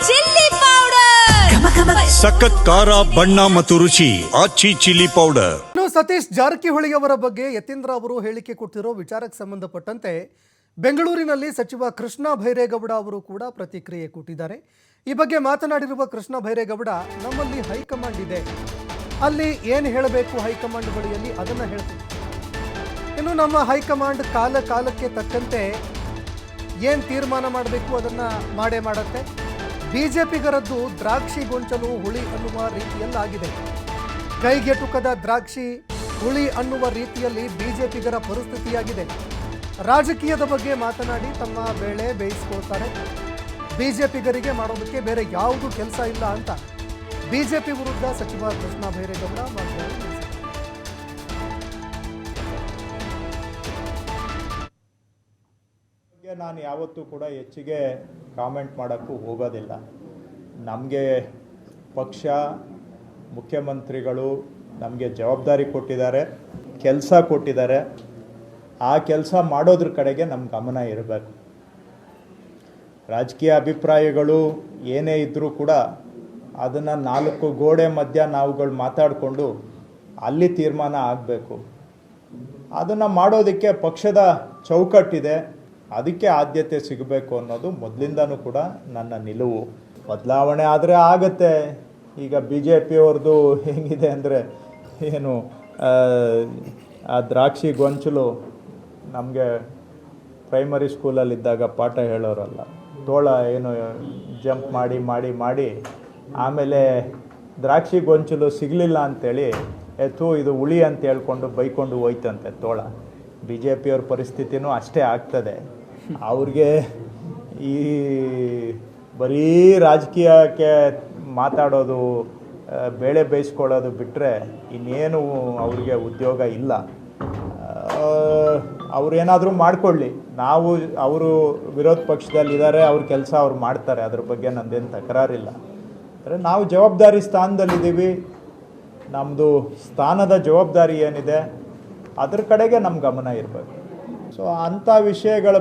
Chilli powder, ಸಖತ್ ಖಾರ ಬಣ್ಣ ಮತ್ತು ರುಚಿ ಆಚಿ ಚಿಲ್ಲಿ ಪೌಡರ್. ಸತೀಶ್ ಜಾರಕಿಹೊಳಿ ಅವರ ಬಗ್ಗೆ ಯತೀಂದ್ರ ಅವರು ಹೇಳಿಕೆ ಕೊಟ್ಟಿರೋ ವಿಚಾರಕ್ಕೆ ಸಂಬಂಧಪಟ್ಟಂತೆ ಬೆಂಗಳೂರಿನಲ್ಲಿ ಸಚಿವ ಕೃಷ್ಣ ಬೈರೇಗೌಡ ಅವರು ಕೂಡ ಪ್ರತಿಕ್ರಿಯೆ ಕೊಟ್ಟಿದ್ದಾರೆ. ಈ ಬಗ್ಗೆ ಮಾತನಾಡಿರುವ ಕೃಷ್ಣ ಬೈರೇಗೌಡ, ನಮ್ಮಲ್ಲಿ ಹೈಕಮಾಂಡ್ ಇದೆ, ಅಲ್ಲಿ ಏನು ಹೇಳಬೇಕು ಹೈಕಮಾಂಡ್ ಬಳಿಯಲ್ಲಿ ಅದನ್ನು ಹೇಳ್ತೀವಿ. ಇನ್ನು ನಮ್ಮ ಹೈಕಮಾಂಡ್ ಕಾಲಕ್ಕೆ ತಕ್ಕಂತೆ ಏನು ತೀರ್ಮಾನ ಮಾಡಬೇಕು ಅದನ್ನು ಮಾಡೇ ಮಾಡುತ್ತೆ. ಬಿಜೆಪಿಗರದ್ದು ದ್ರಾಕ್ಷಿ ಗೊಂಚಲು ಹುಳಿ ಅನ್ನುವ ರೀತಿಯಲ್ಲಾಗಿದೆ. ಕೈಗೆಟುಕದ ದ್ರಾಕ್ಷಿ ಹುಳಿ ಅನ್ನುವ ರೀತಿಯಲ್ಲಿ ಬಿಜೆಪಿಗರ ಪರಿಸ್ಥಿತಿಯಾಗಿದೆ. ರಾಜಕೀಯದ ಬಗ್ಗೆ ಮಾತನಾಡಿ ತಮ್ಮ ಬೇಳೆ ಬೇಯಿಸ್ಕೊಳ್ತಾರೆ. ಬಿಜೆಪಿಗರಿಗೆ ಮಾಡೋದಕ್ಕೆ ಬೇರೆ ಯಾವುದು ಕೆಲಸ ಇಲ್ಲ ಅಂತ ಬಿಜೆಪಿ ವಿರುದ್ಧ ಸಚಿವ ಕೃಷ್ಣ ಬೈರೇಗೌಡ ಮಾತನಾಡಿದ್ದಾರೆ. ನಾನು ಯಾವತ್ತೂ ಕೂಡ ಹೆಚ್ಚಿಗೆ ಕಾಮೆಂಟ್ ಮಾಡೋಕ್ಕೂ ಹೋಗೋದಿಲ್ಲ. ನಮಗೆ ಪಕ್ಷ, ಮುಖ್ಯಮಂತ್ರಿಗಳು ನಮಗೆ ಜವಾಬ್ದಾರಿ ಕೊಟ್ಟಿದ್ದಾರೆ, ಕೆಲಸ ಕೊಟ್ಟಿದ್ದಾರೆ. ಆ ಕೆಲಸ ಮಾಡೋದ್ರ ಕಡೆಗೆ ನಮ್ಮ ಗಮನ ಇರಬೇಕು. ರಾಜಕೀಯ ಅಭಿಪ್ರಾಯಗಳು ಏನೇ ಇದ್ದರೂ ಕೂಡ ಅದನ್ನು ನಾಲ್ಕು ಗೋಡೆ ಮಧ್ಯ ನಾವುಗಳು ಮಾತಾಡಿಕೊಂಡು ಅಲ್ಲಿ ತೀರ್ಮಾನ ಆಗಬೇಕು. ಅದನ್ನು ಮಾಡೋದಕ್ಕೆ ಪಕ್ಷದ ಚೌಕಟ್ಟಿದೆ, ಅದಕ್ಕೆ ಆದ್ಯತೆ ಸಿಗಬೇಕು ಅನ್ನೋದು ಮೊದಲಿಂದನೂ ಕೂಡ ನನ್ನ ನಿಲುವು. ಬದಲಾವಣೆ ಆದರೆ ಆಗುತ್ತೆ. ಈಗ ಬಿ ಜೆ ಪಿಯವ್ರದ್ದು ಹೇಗಿದೆ ಅಂದರೆ, ಏನು ಆ ದ್ರಾಕ್ಷಿ ಗೊಂಚಲು ನಮಗೆ ಪ್ರೈಮರಿ ಸ್ಕೂಲಲ್ಲಿದ್ದಾಗ ಪಾಠ ಹೇಳೋರಲ್ಲ, ತೋಳ ಏನು ಜಂಪ್ ಮಾಡಿ ಮಾಡಿ ಮಾಡಿ ಆಮೇಲೆ ದ್ರಾಕ್ಷಿ ಗೊಂಚಲು ಸಿಗಲಿಲ್ಲ ಅಂಥೇಳಿ ಇದು ಹುಳಿ ಅಂತ ಹೇಳ್ಕೊಂಡು ಬೈಕೊಂಡು ಹೋಯ್ತಂತೆ ತೋಳ. ಬಿ ಜೆ ಪಿಯವ್ರ ಪರಿಸ್ಥಿತಿನೂ ಅಷ್ಟೇ ಆಗ್ತದೆ. ಅವ್ರಿಗೆ ಈ ಬರೀ ರಾಜಕೀಯಕ್ಕೆ ಮಾತಾಡೋದು, ಬೇಳೆ ಬೇಯಿಸ್ಕೊಳ್ಳೋದು ಬಿಟ್ಟರೆ ಇನ್ನೇನು ಅವ್ರಿಗೆ ಉದ್ಯೋಗ ಇಲ್ಲ. ಅವ್ರೇನಾದರೂ ಮಾಡಿಕೊಳ್ಳಿ, ನಾವು ಅವರು ವಿರೋಧ ಪಕ್ಷದಲ್ಲಿದ್ದಾರೆ, ಅವ್ರ ಕೆಲಸ ಅವ್ರು ಮಾಡ್ತಾರೆ, ಅದ್ರ ಬಗ್ಗೆ ನಮ್ಮದೇನು ತಕರಾರಿಲ್ಲ. ಅಂದರೆ ನಾವು ಜವಾಬ್ದಾರಿ ಸ್ಥಾನದಲ್ಲಿದ್ದೀವಿ. ನಮ್ಮದು ಸ್ಥಾನದ ಜವಾಬ್ದಾರಿ ಏನಿದೆ ಅದ್ರ ಕಡೆಗೆ ನಮ್ಮ ಗಮನ ಇರಬೇಕು. ಸೊ ಅಂಥ ವಿಷಯಗಳ